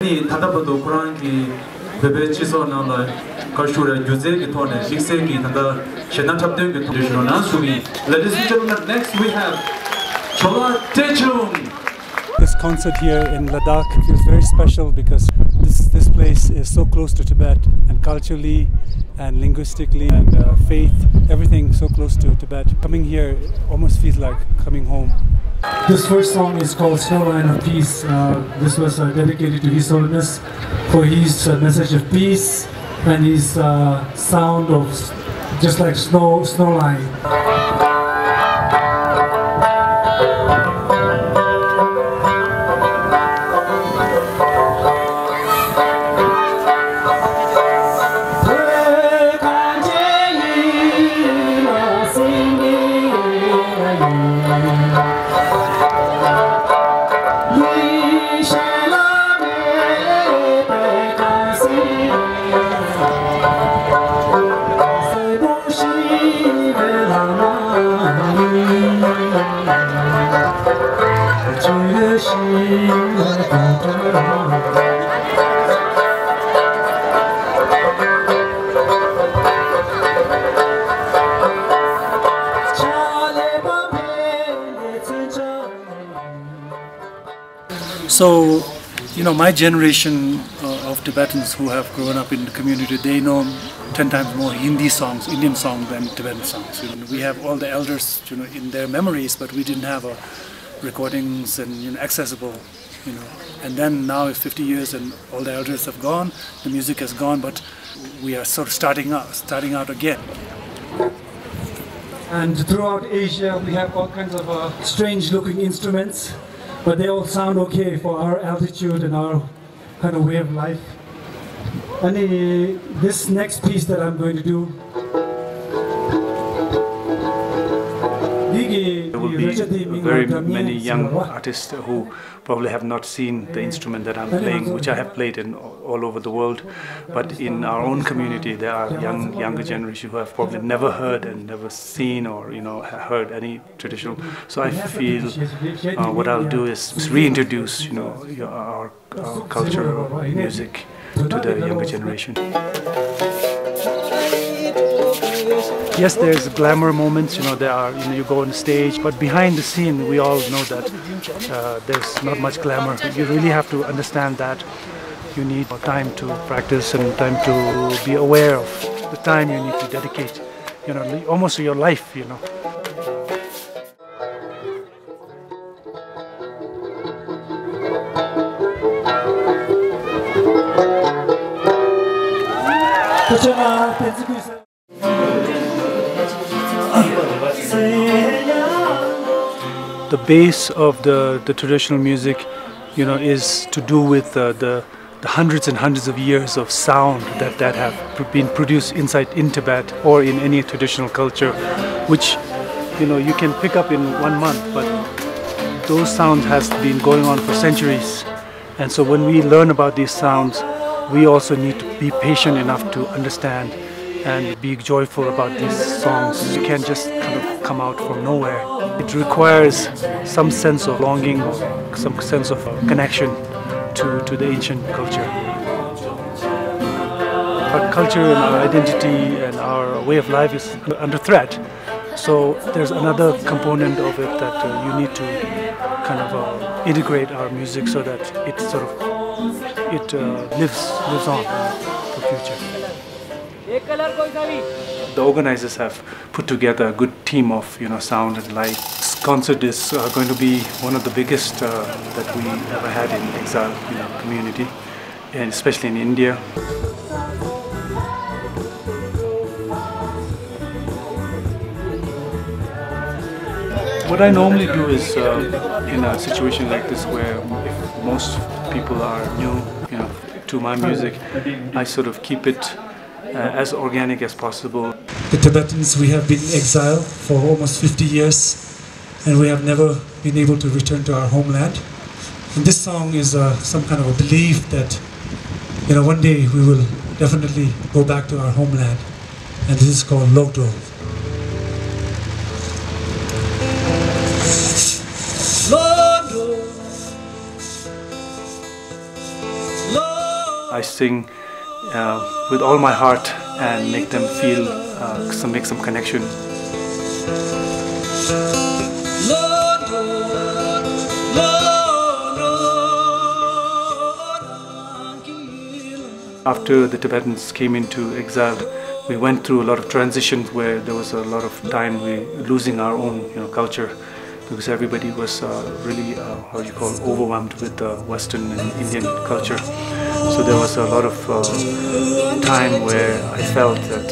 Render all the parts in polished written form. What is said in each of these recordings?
다다버도 그런기 베베치소 나나 가슈라 유제기 토네 믹세기 다다 셰난 탑된 토르시로 나수미. Ladies and gentlemen, next we have Chola Techung. This concert here in Ladakh feels very special because this place is so close to Tibet, and culturally and linguistically and faith, everything so close to Tibet. Coming here almost feels like coming home. This first song is called Snow Line of Peace. This was dedicated to His Holiness for his message of peace and his sound of just like snow line. So, you know, my generation of Tibetans who have grown up in the community, they know 10 times more Hindi songs, Indian songs than Tibetan songs. You know, we have all the elders, you know, in their memories, but we didn't have recordings and, you know, accessible, you know. And then now it's 50 years and all the elders have gone, the music has gone, but we are sort of starting out again. And throughout Asia, we have all kinds of strange-looking instruments, but they all sound okay for our altitude and our kind of way of life. And this next piece that I'm going to do, there will be very many young artists who probably have not seen the instrument that I'm playing, which I have played in all over the world. But in our own community, there are younger generation who have probably never heard and never seen or, you know, heard any traditional. So I feel what I'll do is reintroduce, you know, our culture, our music to the younger generation. Yes, there's glamour moments, you know, there are, you know, you go on stage, but behind the scene, we all know that there's not much glamour. You really have to understand that you need time to practice and time to be aware of the time you need to dedicate, you know, almost your life, you know. The base of the traditional music, you know, is to do with the hundreds and hundreds of years of sound that have been produced in Tibet or in any traditional culture, which, you know, you can pick up in 1 month, but those sounds has been going on for centuries. And so when we learn about these sounds, we also need to be patient enough to understand and be joyful about these songs. You can't just kind of come out from nowhere. It requires some sense of longing, or some sense of connection to the ancient culture. Our culture and our identity and our way of life is under threat. So there's another component of it that you need to kind of integrate our music so that it sort of lives on for future. The organizers have put together a good team of, you know, sound and light. This concert is going to be one of the biggest that we ever had in exile, you know, community, and especially in India. What I normally do is, in a situation like this where if most people are new, you know, to my music, I sort of keep it as organic as possible. The Tibetans, we have been in exile for almost 50 years, and we have never been able to return to our homeland. And this song is some kind of a belief that, you know, one day we will definitely go back to our homeland. And this is called Logdo. Logdo, I sing with all my heart and make them feel, make some connection. After the Tibetans came into exile, we went through a lot of transitions where there was a lot of time we losing our own culture, because everybody was really overwhelmed with Western and Indian culture. So there was a lot of time where I felt that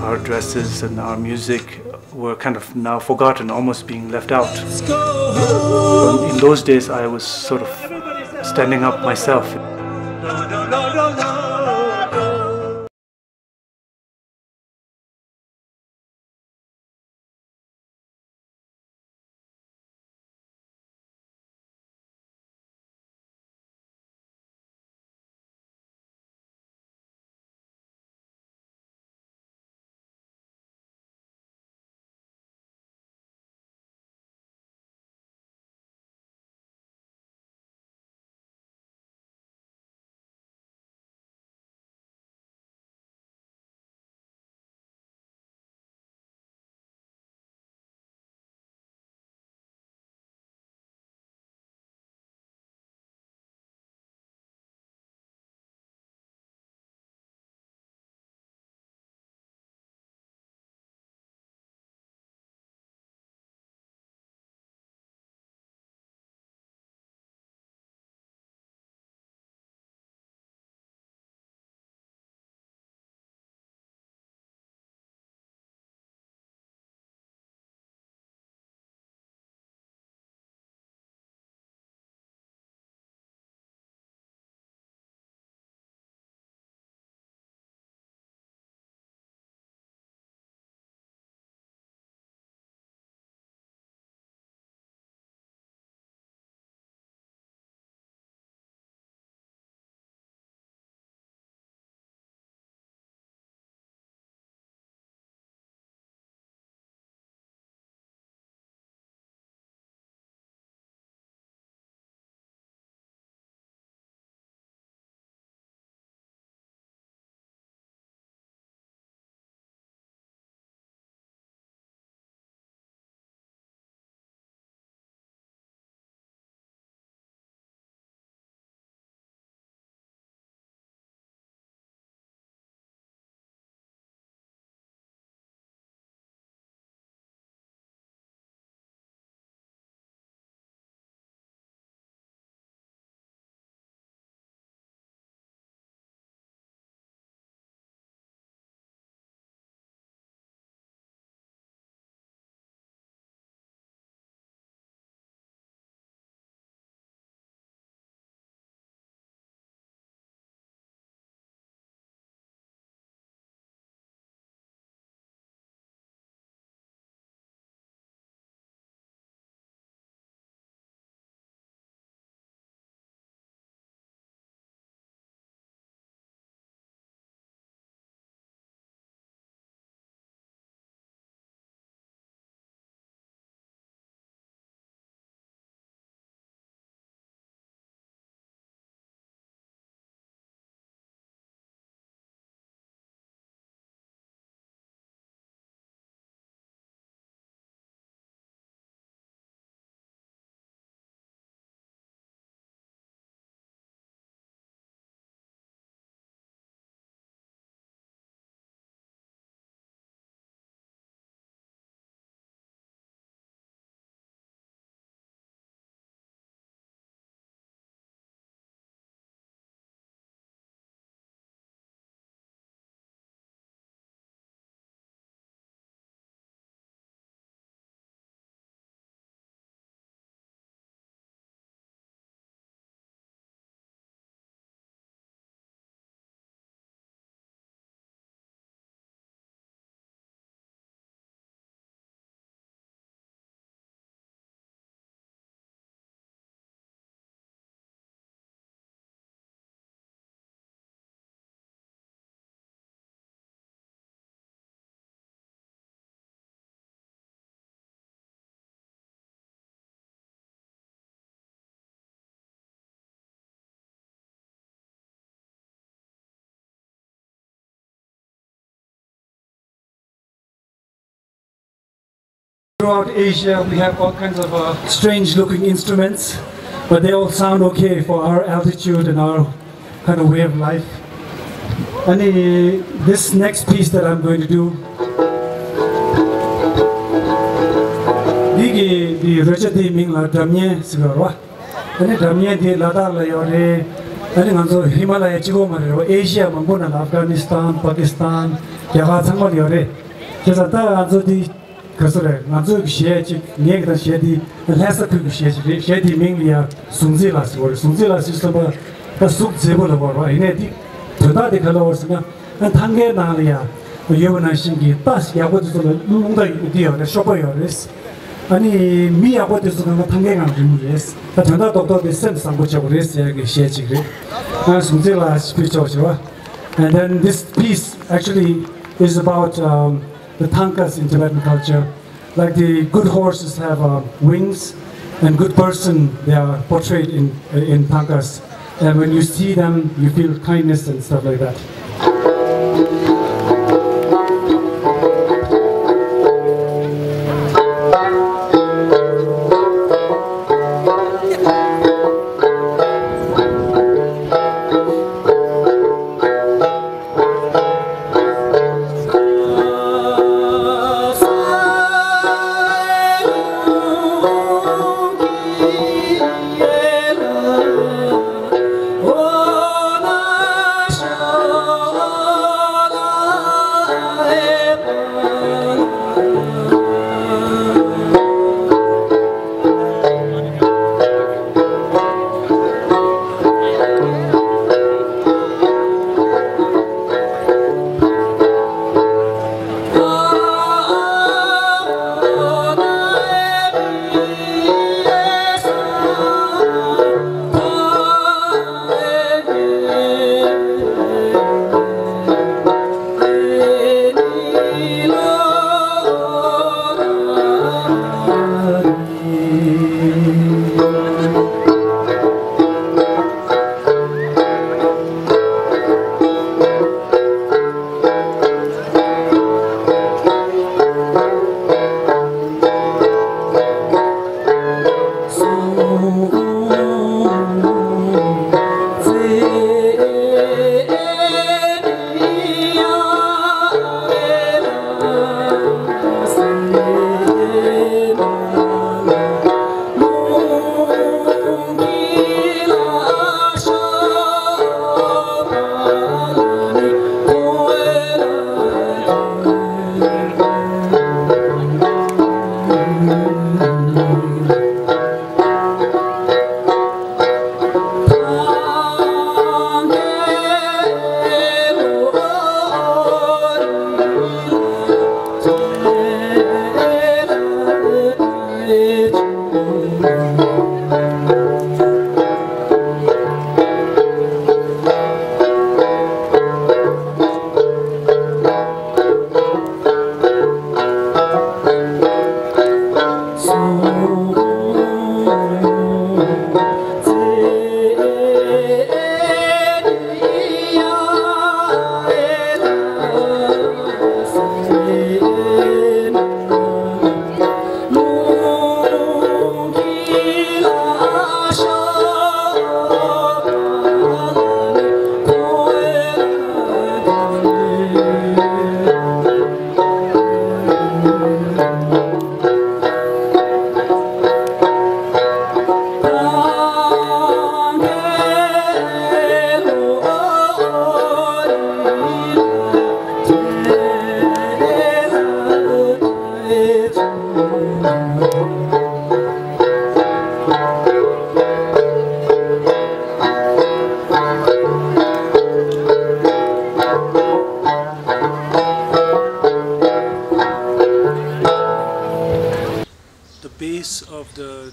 our dresses and our music were kind of now forgotten, almost being left out. In those days I was sort of standing up myself. Throughout Asia, we have all kinds of strange-looking instruments, but they all sound okay for our altitude and our kind of way of life. And this next piece that I'm going to do, the Rajati Mingla Damye Sigarwa, and the Damye de Ladakh Layore, and also Himalaya Chigomar, Asia, Mambuna, Afghanistan, Pakistan, Yavatamar Yore. Just a also the Kasore, Manzo Shech, Negda Shedi, and Lassa Shedi Minglia, Sunzilas, or Sunzilas system, the Suk Zebula, or Inedi, Tuda de Colors, and Tange Nalia, Yovana Shingi, Bas Yabot Lunda deal, the shopper yours. Ani mi about this on the Tangan Rimules, but another doctor they sent some which of this Shechigri, Sunzilla spiritual. And then this piece actually is about the Tankas in Tibetan culture. Like the good horses have wings, and good person they are portrayed in Tankas. And when you see them, you feel kindness and stuff like that.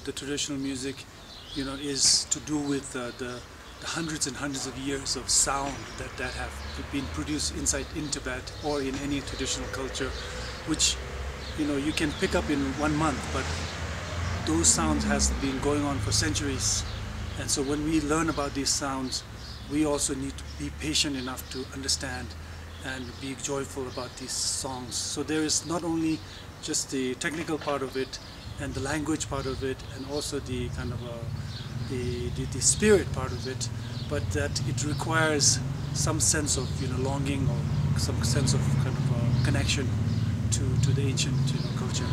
The traditional music, is to do with the hundreds and hundreds of years of sound that have been produced in Tibet or in any traditional culture, which you can pick up in 1 month, but those sounds has been going on for centuries. And so when we learn about these sounds, we also need to be patient enough to understand and be joyful about these songs. So there is not only just the technical part of it and the language part of it, and also the kind of the spirit part of it, but that it requires some sense of longing or some sense of kind of connection to the ancient culture.